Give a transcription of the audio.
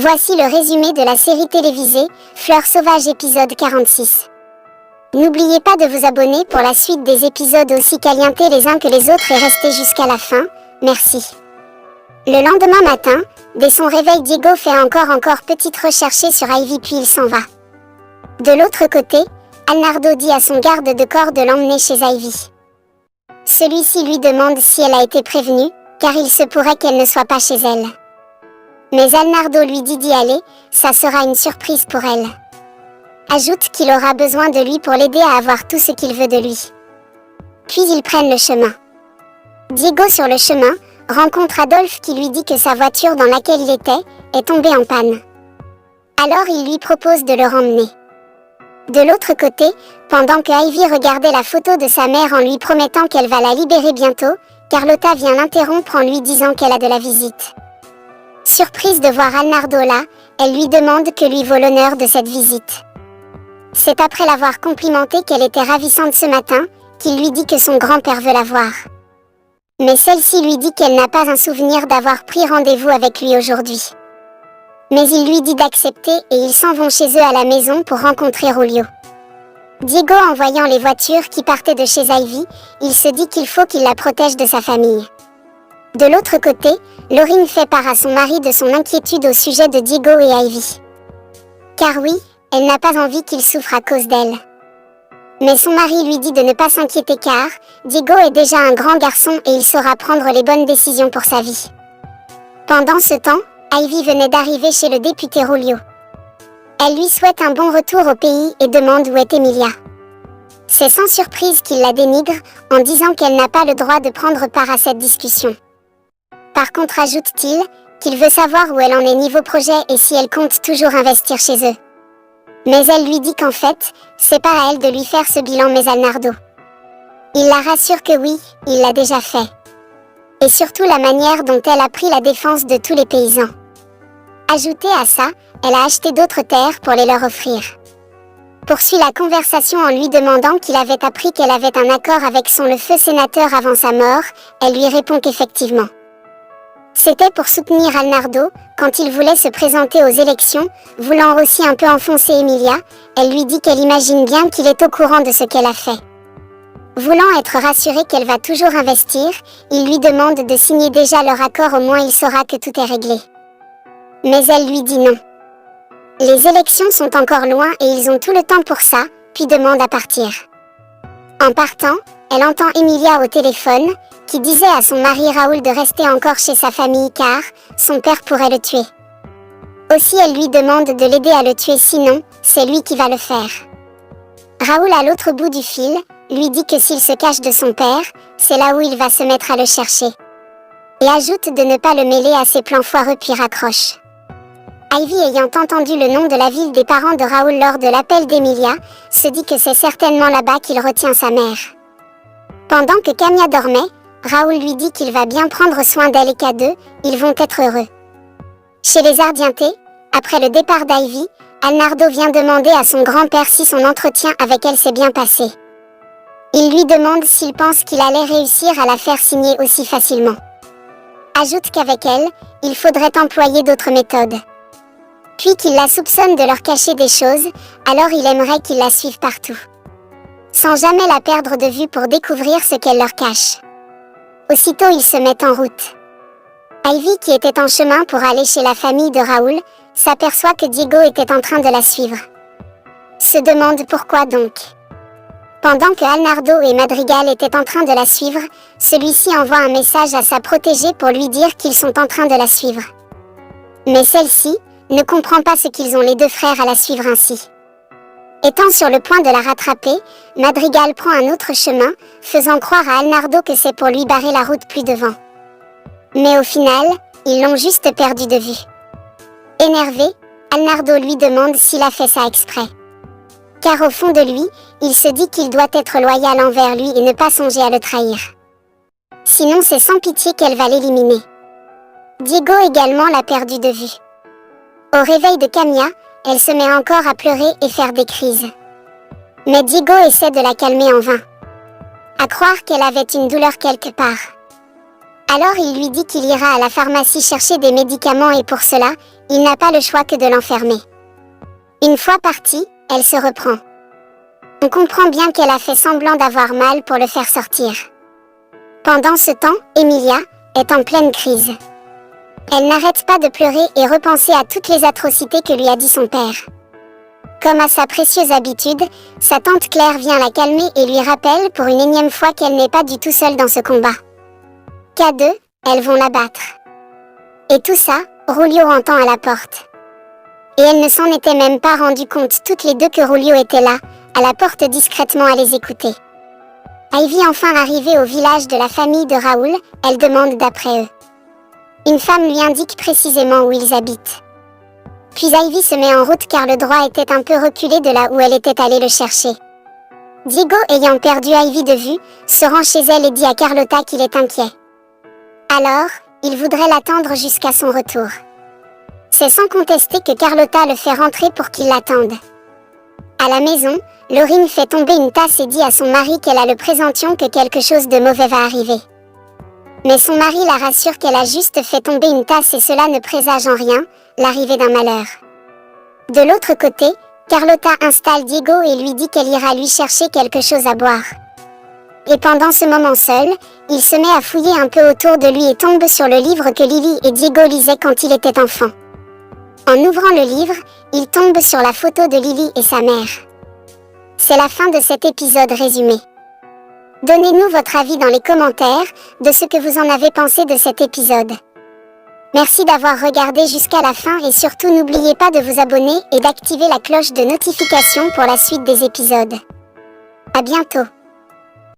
Voici le résumé de la série télévisée Fleurs sauvages épisode 46. N'oubliez pas de vous abonner pour la suite des épisodes aussi calientés les uns que les autres et restez jusqu'à la fin, merci. Le lendemain matin, dès son réveil, Diego fait encore petite recherche sur Ivy puis il s'en va. De l'autre côté, Alnardo dit à son garde de corps de l'emmener chez Ivy. Celui-ci lui demande si elle a été prévenue, car il se pourrait qu'elle ne soit pas chez elle. Mais Alnardo lui dit d'y aller, ça sera une surprise pour elle. Ajoute qu'il aura besoin de lui pour l'aider à avoir tout ce qu'il veut de lui. Puis ils prennent le chemin. Diego sur le chemin, rencontre Adolphe qui lui dit que sa voiture dans laquelle il était, est tombée en panne. Alors il lui propose de le remmener. De l'autre côté, pendant que Ivy regardait la photo de sa mère en lui promettant qu'elle va la libérer bientôt, Carlotta vient l'interrompre en lui disant qu'elle a de la visite. Surprise de voir Alnardo là, elle lui demande que lui vaut l'honneur de cette visite. C'est après l'avoir complimentée qu'elle était ravissante ce matin, qu'il lui dit que son grand-père veut la voir. Mais celle-ci lui dit qu'elle n'a pas un souvenir d'avoir pris rendez-vous avec lui aujourd'hui. Mais il lui dit d'accepter et ils s'en vont chez eux à la maison pour rencontrer Julio. Diego, en voyant les voitures qui partaient de chez Ivy, il se dit qu'il faut qu'il la protège de sa famille. De l'autre côté, Laurine fait part à son mari de son inquiétude au sujet de Diego et Ivy. Car oui, elle n'a pas envie qu'il souffre à cause d'elle. Mais son mari lui dit de ne pas s'inquiéter car Diego est déjà un grand garçon et il saura prendre les bonnes décisions pour sa vie. Pendant ce temps, Ivy venait d'arriver chez le député Julio. Elle lui souhaite un bon retour au pays et demande où est Emilia. C'est sans surprise qu'il la dénigre en disant qu'elle n'a pas le droit de prendre part à cette discussion. Par contre, ajoute-t-il, qu'il veut savoir où elle en est niveau projet et si elle compte toujours investir chez eux. Mais elle lui dit qu'en fait, c'est pas à elle de lui faire ce bilan mais Alnardo. Il la rassure que oui, il l'a déjà fait. Et surtout la manière dont elle a pris la défense de tous les paysans. Ajouté à ça, elle a acheté d'autres terres pour les leur offrir. Poursuit la conversation en lui demandant qu'il avait appris qu'elle avait un accord avec le feu sénateur avant sa mort, elle lui répond qu'effectivement. C'était pour soutenir Alnardo, quand il voulait se présenter aux élections, voulant aussi un peu enfoncer Emilia, elle lui dit qu'elle imagine bien qu'il est au courant de ce qu'elle a fait. Voulant être rassurée qu'elle va toujours investir, il lui demande de signer déjà leur accord, au moins il saura que tout est réglé. Mais elle lui dit non. Les élections sont encore loin et ils ont tout le temps pour ça, puis demande à partir. En partant, elle entend Emilia au téléphone, qui disait à son mari Raoul de rester encore chez sa famille car son père pourrait le tuer. Aussi elle lui demande de l'aider à le tuer sinon, c'est lui qui va le faire. Raoul à l'autre bout du fil, lui dit que s'il se cache de son père, c'est là où il va se mettre à le chercher. Et ajoute de ne pas le mêler à ses plans foireux puis raccroche. Ivy, ayant entendu le nom de la ville des parents de Raoul lors de l'appel d'Emilia, se dit que c'est certainement là-bas qu'il retient sa mère. Pendant que Camilla dormait, Raoul lui dit qu'il va bien prendre soin d'elle et qu'à deux, ils vont être heureux. Chez les Ardienté, après le départ d'Ivy, Alnardo vient demander à son grand-père si son entretien avec elle s'est bien passé. Il lui demande s'il pense qu'il allait réussir à la faire signer aussi facilement. Ajoute qu'avec elle, il faudrait employer d'autres méthodes. Puis qu'il la soupçonne de leur cacher des choses, alors il aimerait qu'ils la suivent partout. Sans jamais la perdre de vue pour découvrir ce qu'elle leur cache. Aussitôt ils se mettent en route. Ivy, qui était en chemin pour aller chez la famille de Raoul, s'aperçoit que Diego était en train de la suivre. Se demande pourquoi donc. Pendant que Alnardo et Madrigal étaient en train de la suivre, celui-ci envoie un message à sa protégée pour lui dire qu'ils sont en train de la suivre. Mais celle-ci ne comprend pas ce qu'ils ont les deux frères à la suivre ainsi. Étant sur le point de la rattraper, Madrigal prend un autre chemin, faisant croire à Alnardo que c'est pour lui barrer la route plus devant. Mais au final, ils l'ont juste perdu de vue. Énervé, Alnardo lui demande s'il a fait ça exprès. Car au fond de lui, il se dit qu'il doit être loyal envers lui et ne pas songer à le trahir. Sinon c'est sans pitié qu'elle va l'éliminer. Diego également l'a perdu de vue. Au réveil de Camilla, elle se met encore à pleurer et faire des crises. Mais Diego essaie de la calmer en vain. À croire qu'elle avait une douleur quelque part. Alors il lui dit qu'il ira à la pharmacie chercher des médicaments et pour cela, il n'a pas le choix que de l'enfermer. Une fois partie, elle se reprend. On comprend bien qu'elle a fait semblant d'avoir mal pour le faire sortir. Pendant ce temps, Emilia est en pleine crise. Elle n'arrête pas de pleurer et repenser à toutes les atrocités que lui a dit son père. Comme à sa précieuse habitude, sa tante Claire vient la calmer et lui rappelle pour une énième fois qu'elle n'est pas du tout seule dans ce combat. Qu'à deux, elles vont la battre. Et tout ça, Rulio entend à la porte. Et elle ne s'en était même pas rendu compte toutes les deux que Rulio était là, à la porte discrètement à les écouter. Ivy enfin arrivée au village de la famille de Raoul, elle demande d'après eux. Une femme lui indique précisément où ils habitent. Puis Ivy se met en route car le droit était un peu reculé de là où elle était allée le chercher. Diego, ayant perdu Ivy de vue, se rend chez elle et dit à Carlotta qu'il est inquiet. Alors, il voudrait l'attendre jusqu'à son retour. C'est sans contester que Carlotta le fait rentrer pour qu'il l'attende. À la maison, Laurine fait tomber une tasse et dit à son mari qu'elle a le présention que quelque chose de mauvais va arriver. Mais son mari la rassure qu'elle a juste fait tomber une tasse et cela ne présage en rien l'arrivée d'un malheur. De l'autre côté, Carlotta installe Diego et lui dit qu'elle ira lui chercher quelque chose à boire. Et pendant ce moment seul, il se met à fouiller un peu autour de lui et tombe sur le livre que Lily et Diego lisaient quand il était enfant. En ouvrant le livre, il tombe sur la photo de Lily et sa mère. C'est la fin de cet épisode résumé. Donnez-nous votre avis dans les commentaires de ce que vous en avez pensé de cet épisode. Merci d'avoir regardé jusqu'à la fin et surtout n'oubliez pas de vous abonner et d'activer la cloche de notification pour la suite des épisodes. À bientôt.